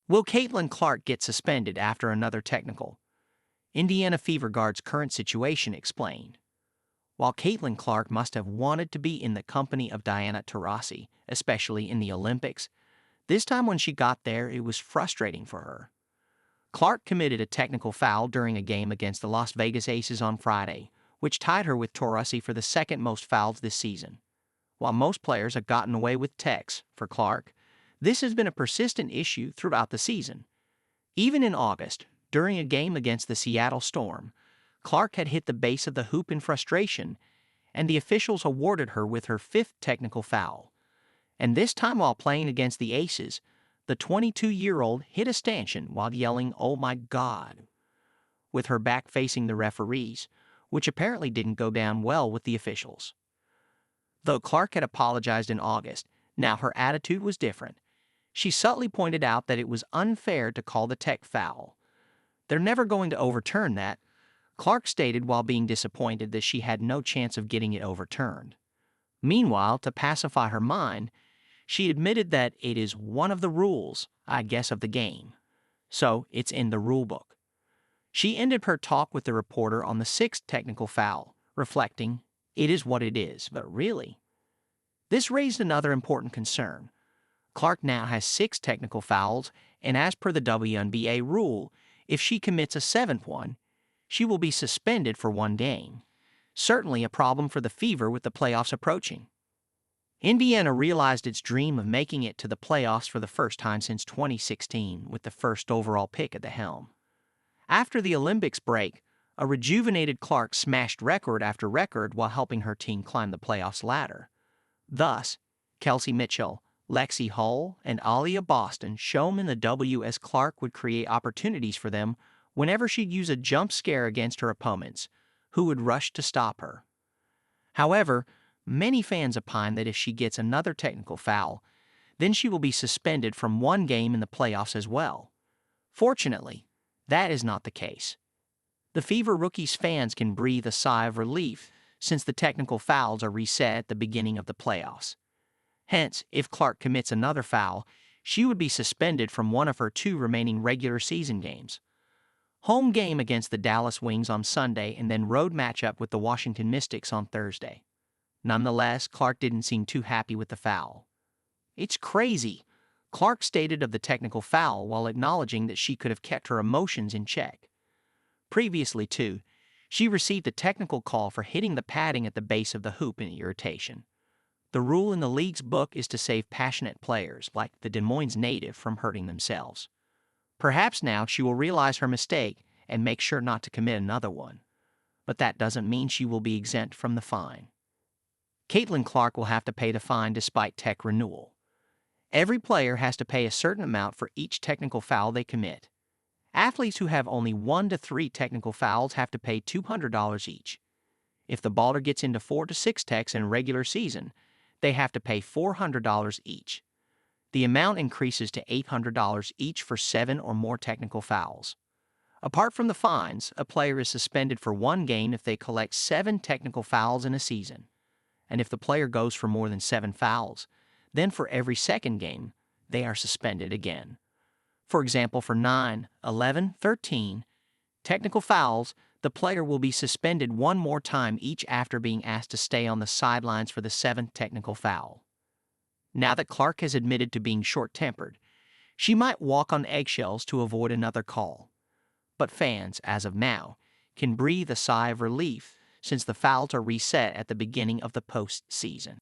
Will Caitlin Clark get suspended after another technical? Indiana Fever Guard's current situation explained. While Caitlin Clark must have wanted to be in the company of Diana Taurasi, especially in the Olympics, this time when she got there it was frustrating for her. Clark committed a technical foul during a game against the Las Vegas Aces on Friday, which tied her with Taurasi for the second most fouls this season. While most players have gotten away with techs, for Clark, this has been a persistent issue throughout the season. Even in August, during a game against the Seattle Storm, Clark had hit the base of the hoop in frustration, and the officials awarded her with her fifth technical foul. And this time while playing against the Aces, the 22-year-old hit a stanchion while yelling, "Oh my God," with her back facing the referees, which apparently didn't go down well with the officials. Though Clark had apologized in August, now her attitude was different. She subtly pointed out that it was unfair to call the tech foul. "They're never going to overturn that," Clark stated while being disappointed that she had no chance of getting it overturned. Meanwhile, to pacify her mind, she admitted that it is one of the rules, I guess, of the game. So it's in the rule book. She ended her talk with the reporter on the sixth technical foul, reflecting, "It is what it is, but really?" This raised another important concern. Clark now has 6 technical fouls, and as per the WNBA rule, if she commits a 7th one, she will be suspended for 1 game. Certainly a problem for the Fever with the playoffs approaching. Indiana realized its dream of making it to the playoffs for the first time since 2016 with the first overall pick at the helm. After the Olympics break, a rejuvenated Clark smashed record after record while helping her team climb the playoffs ladder. Thus, Kelsey Mitchell, Lexi Hull, and Aaliyah Boston shown in the W as Clark would create opportunities for them whenever she'd use a jump scare against her opponents, who would rush to stop her. However, many fans opine that if she gets another technical foul, then she will be suspended from 1 game in the playoffs as well. Fortunately, that is not the case. The Fever Rookies fans can breathe a sigh of relief since the technical fouls are reset at the beginning of the playoffs. Hence, if Clark commits another foul, she would be suspended from one of her 2 remaining regular season games. Home game against the Dallas Wings on Sunday and then road matchup with the Washington Mystics on Thursday. Nonetheless, Clark didn't seem too happy with the foul. "It's crazy," Clark stated of the technical foul while acknowledging that she could have kept her emotions in check. Previously, too, she received a technical call for hitting the padding at the base of the hoop in irritation. The rule in the league's book is to save passionate players, like the Des Moines native, from hurting themselves. Perhaps now she will realize her mistake and make sure not to commit another one. But that doesn't mean she will be exempt from the fine. Caitlin Clark will have to pay the fine despite tech renewal. Every player has to pay a certain amount for each technical foul they commit. Athletes who have only 1 to 3 technical fouls have to pay $200 each. If the baller gets into 4 to 6 techs in regular season, they have to pay $400 each. The amount increases to $800 each for 7 or more technical fouls. Apart from the fines, a player is suspended for 1 game if they collect 7 technical fouls in a season. And if the player goes for more than 7 fouls, then for every second game, they are suspended again. For example, for 9, 11, 13 technical fouls, the player will be suspended 1 more time each after being asked to stay on the sidelines for the 7th technical foul. Now that Clark has admitted to being short-tempered, she might walk on eggshells to avoid another call. But fans, as of now, can breathe a sigh of relief since the fouls are reset at the beginning of the postseason.